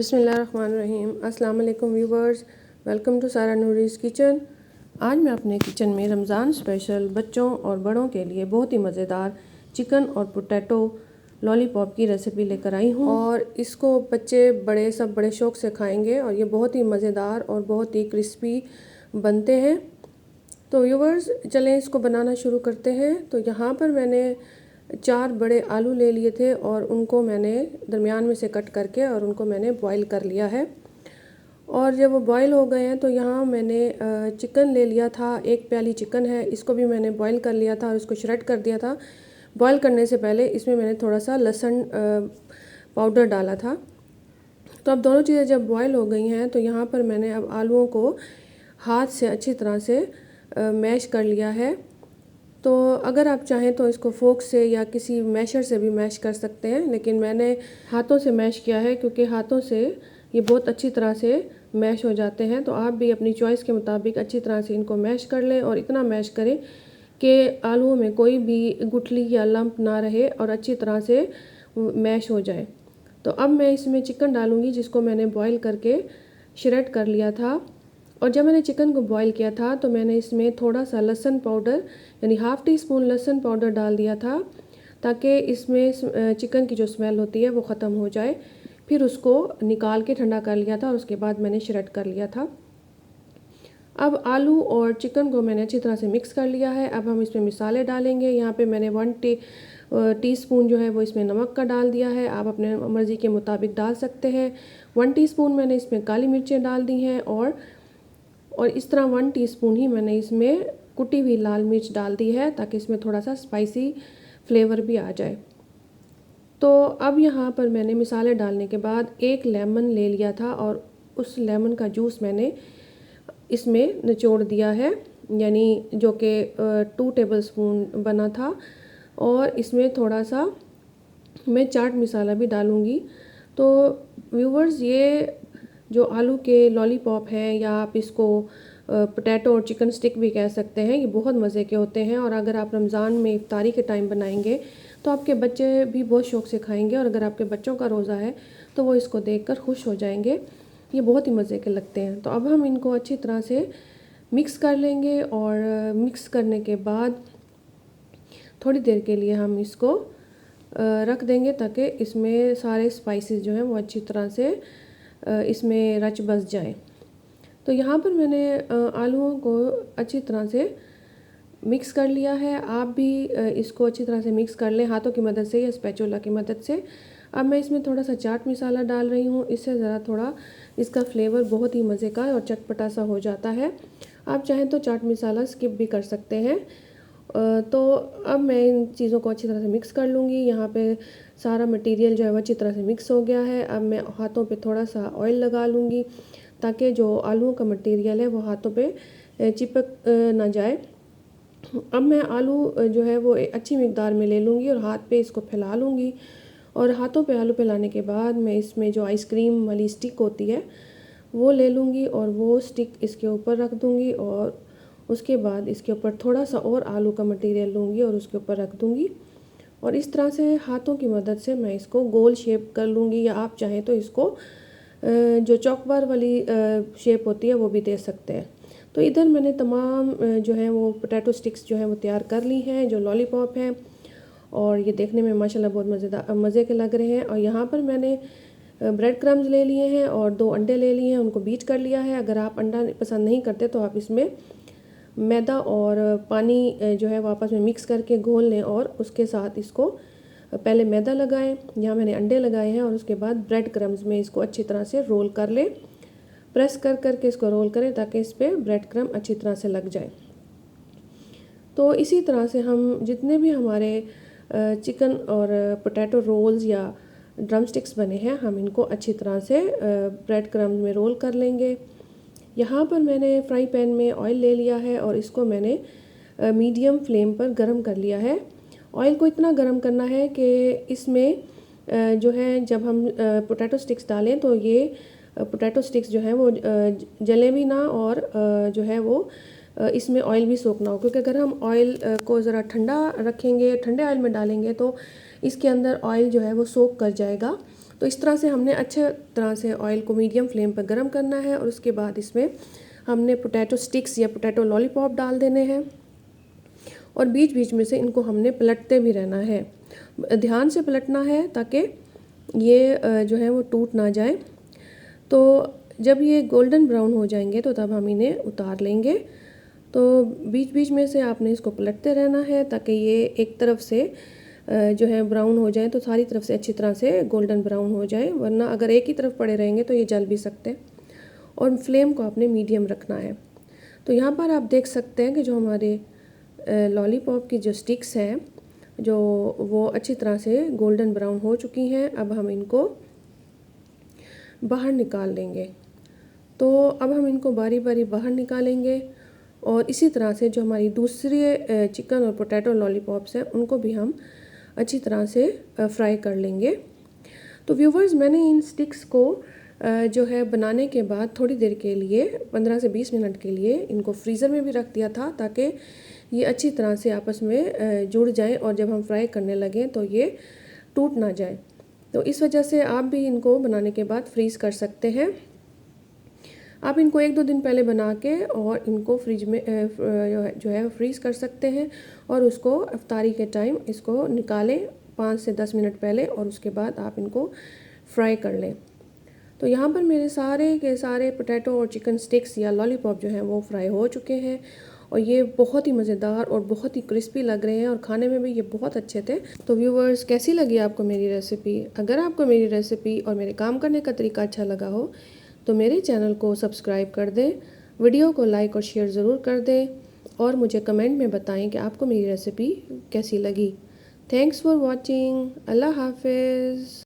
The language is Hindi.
बिस्मिल्लाहिर्रहमानिर्रहीम। अस्सलाम वालेकुम व्यूवर्स, वेलकम टू सारा नूरीज़ किचन। आज मैं अपने किचन में रमज़ान स्पेशल बच्चों और बड़ों के लिए बहुत ही मज़ेदार चिकन और पोटैटो लॉलीपॉप की रेसिपी लेकर आई हूँ और इसको बच्चे बड़े सब बड़े शौक़ से खाएंगे और ये बहुत ही मज़ेदार और बहुत ही क्रिस्पी बनते हैं। तो व्यूवर्स चलें इसको बनाना शुरू करते हैं। तो यहाँ पर मैंने 4 बड़े आलू ले लिए थे और उनको मैंने दरमियान में से कट करके और उनको मैंने बॉईल कर लिया है। और जब वो बॉईल हो गए हैं तो यहाँ मैंने चिकन ले लिया था, 1 प्याली चिकन है, इसको भी मैंने बॉईल कर लिया था और इसको श्रेड कर दिया था। बॉईल करने से पहले इसमें मैंने थोड़ा सा लहसुन पाउडर डाला था। तो अब दोनों चीज़ें जब बॉईल हो गई हैं तो यहाँ पर मैंने अब आलूओं को हाथ से अच्छी तरह से मैश कर लिया है। तो अगर आप चाहें तो इसको फोक से या किसी मैशर से भी मैश कर सकते हैं, लेकिन मैंने हाथों से मैश किया है क्योंकि हाथों से ये बहुत अच्छी तरह से मैश हो जाते हैं। तो आप भी अपनी चॉइस के मुताबिक अच्छी तरह से इनको मैश कर लें और इतना मैश करें कि आलूओं में कोई भी गुठली या लंप ना रहे और अच्छी तरह से मैश हो जाए। तो अब मैं इसमें चिकन डालूँगी जिसको मैंने बॉईल करके श्रेड कर लिया था। और जब मैंने चिकन को बॉईल किया था तो मैंने इसमें थोड़ा सा लहसुन पाउडर यानी ½ टीस्पून लहसुन पाउडर डाल दिया था ताकि इसमें चिकन की जो स्मेल होती है वो ख़त्म हो जाए। फिर उसको निकाल के ठंडा कर लिया था और उसके बाद मैंने श्रेड कर लिया था। अब आलू और चिकन को मैंने अच्छी तरह से मिक्स कर लिया है। अब हम इसमें मसाले डालेंगे। यहाँ पे मैंने 1 टीस्पून जो है वो इसमें नमक का डाल दिया है, आप अपने मर्ज़ी के मुताबिक डाल सकते हैं। 1 टीस्पून मैंने इसमें काली मिर्चें डाल दी हैं और इस तरह 1 टीस्पून ही मैंने इसमें कुटी हुई लाल मिर्च डाल दी है ताकि इसमें थोड़ा सा स्पाइसी फ्लेवर भी आ जाए। तो अब यहाँ पर मैंने मसाले डालने के बाद 1 लेमन ले लिया था और उस लेमन का जूस मैंने इसमें निचोड़ दिया है, यानी जो कि 2 टेबलस्पून बना था। और इसमें थोड़ा सा मैं चाट मसाला भी डालूँगी। तो व्यूवर्स ये जो आलू के लॉलीपॉप हैं या आप इसको पोटैटो और चिकन स्टिक भी कह सकते हैं, ये बहुत मज़े के होते हैं और अगर आप रमज़ान में इफ्तारी के टाइम बनाएंगे तो आपके बच्चे भी बहुत शौक़ से खाएंगे और अगर आपके बच्चों का रोज़ा है तो वो इसको देखकर खुश हो जाएंगे। ये बहुत ही मज़े के लगते हैं। तो अब हम इनको अच्छी तरह से मिक्स कर लेंगे और मिक्स करने के बाद थोड़ी देर के लिए हम इसको रख देंगे ताकि इसमें सारे स्पाइसेस जो हैं वो अच्छी तरह से इसमें रच बस जाएं। तो यहाँ पर मैंने आलूओं को अच्छी तरह से मिक्स कर लिया है। आप भी इसको अच्छी तरह से मिक्स कर लें हाथों की मदद से या स्पैचुला की मदद से। अब मैं इसमें थोड़ा सा चाट मसाला डाल रही हूँ, इससे ज़रा थोड़ा इसका फ्लेवर बहुत ही मज़े का और चटपटा सा हो जाता है। आप चाहें तो चाट मसाला स्किप भी कर सकते हैं। तो अब मैं इन चीज़ों को अच्छी तरह से मिक्स कर लूँगी। यहाँ पे सारा मटेरियल जो है वो अच्छी तरह से मिक्स हो गया है। अब मैं हाथों पे थोड़ा सा ऑयल लगा लूँगी ताकि जो आलूओं का मटेरियल है वो हाथों पे चिपक ना जाए। अब मैं आलू जो है वो अच्छी मिकदार में ले लूँगी और हाथ पे इसको फैला लूँगी और हाथों पे आलू फैलाने के बाद मैं इसमें जो आइसक्रीम वाली स्टिक होती है वो ले लूँगी और वो स्टिक इसके ऊपर रख दूँगी और उसके बाद इसके ऊपर थोड़ा सा और आलू का मटेरियल लूँगी और उसके ऊपर रख दूँगी और इस तरह से हाथों की मदद से मैं इसको गोल शेप कर लूँगी या आप चाहें तो इसको जो चॉकबार वाली शेप होती है वो भी दे सकते हैं। तो इधर मैंने तमाम जो है वो पोटैटो स्टिक्स जो है वो तैयार कर ली हैं जो लॉलीपॉप हैं और ये देखने में माशाल्लाह बहुत मज़े के लग रहे हैं। और यहाँ पर मैंने ब्रेड क्रम्स ले लिए हैं और 2 अंडे ले लिए हैं, उनको बीट कर लिया है। अगर आप अंडा पसंद नहीं करते तो आप इसमें मैदा और पानी जो है वो आपस में मिक्स करके घोल लें और उसके साथ इसको पहले मैदा लगाएं। यहाँ मैंने अंडे लगाए हैं और उसके बाद ब्रेड क्रम्स में इसको अच्छी तरह से रोल कर लें। प्रेस कर करके इसको रोल करें ताकि इस पर ब्रेड क्रम अच्छी तरह से लग जाए। तो इसी तरह से हम जितने भी हमारे चिकन और पोटैटो रोल्स या ड्रम स्टिक्स बने हैं हम इनको अच्छी तरह से ब्रेड क्रम्स में रोल कर लेंगे। यहाँ पर मैंने फ्राई पैन में ऑयल ले लिया है और इसको मैंने मीडियम फ्लेम पर गरम कर लिया है। ऑयल को इतना गरम करना है कि इसमें जो है जब हम पोटैटो स्टिक्स डालें तो ये पोटैटो स्टिक्स जो हैं वो जले भी ना और जो है वो इसमें ऑयल भी सोख ना हो, क्योंकि अगर हम ऑयल को ज़रा ठंडा रखेंगे, ठंडे ऑयल में डालेंगे तो इसके अंदर ऑयल जो है वो सोख कर जाएगा तो इस तरह से हमने अच्छे तरह से ऑयल को मीडियम फ्लेम पर गर्म करना है और उसके बाद इसमें हमने पोटैटो स्टिक्स या पोटैटो लॉलीपॉप डाल देने हैं और बीच बीच में से इनको हमने पलटते भी रहना है। ध्यान से पलटना है ताकि ये जो है वो टूट ना जाए। तो जब ये गोल्डन ब्राउन हो जाएंगे तो तब हम इन्हें उतार लेंगे। तो बीच बीच में से आपने इसको पलटते रहना है ताकि ये एक तरफ से जो है ब्राउन हो जाए, तो सारी तरफ से अच्छी तरह से गोल्डन ब्राउन हो जाए, वरना अगर एक ही तरफ पड़े रहेंगे तो ये जल भी सकते हैं। और फ्लेम को आपने मीडियम रखना है। तो यहाँ पर आप देख सकते हैं कि जो हमारे लॉलीपॉप की जो स्टिक्स हैं जो वो अच्छी तरह से गोल्डन ब्राउन हो चुकी हैं। अब हम इनको बाहर निकाल लेंगे। तो अब हम इनको बारी बारी बाहर निकालेंगे और इसी तरह से जो हमारी दूसरी चिकन और पोटैटो लॉलीपॉप्स हैं उनको भी हम अच्छी तरह से फ्राई कर लेंगे। तो व्यूवर्स, मैंने इन स्टिक्स को जो है बनाने के बाद थोड़ी देर के लिए 15 से 20 मिनट के लिए इनको फ्रीज़र में भी रख दिया था ताकि ये अच्छी तरह से आपस में जुड़ जाएं और जब हम फ्राई करने लगें तो ये टूट ना जाए। तो इस वजह से आप भी इनको बनाने के बाद फ्रीज़ कर सकते हैं। आप इनको 1-2 दिन पहले बना के और इनको फ्रिज में जो है फ्रीज़ कर सकते हैं और उसको इफ्तारी के टाइम इसको निकालें 5 से 10 मिनट पहले और उसके बाद आप इनको फ्राई कर लें। तो यहाँ पर मेरे सारे के सारे पोटैटो और चिकन स्टिक्स या लॉलीपॉप जो हैं वो फ्राई हो चुके हैं और ये बहुत ही मज़ेदार और बहुत ही क्रिस्पी लग रहे हैं और खाने में भी ये बहुत अच्छे थे। तो व्यूवर्स, कैसी लगी आपको मेरी रेसिपी? अगर आपको मेरी रेसिपी और मेरे काम करने का तरीका अच्छा लगा हो तो मेरे चैनल को सब्सक्राइब कर दें, वीडियो को लाइक और शेयर ज़रूर कर दें और मुझे कमेंट में बताएं कि आपको मेरी रेसिपी कैसी लगी। Thanks for watching. अल्लाह हाफिज़।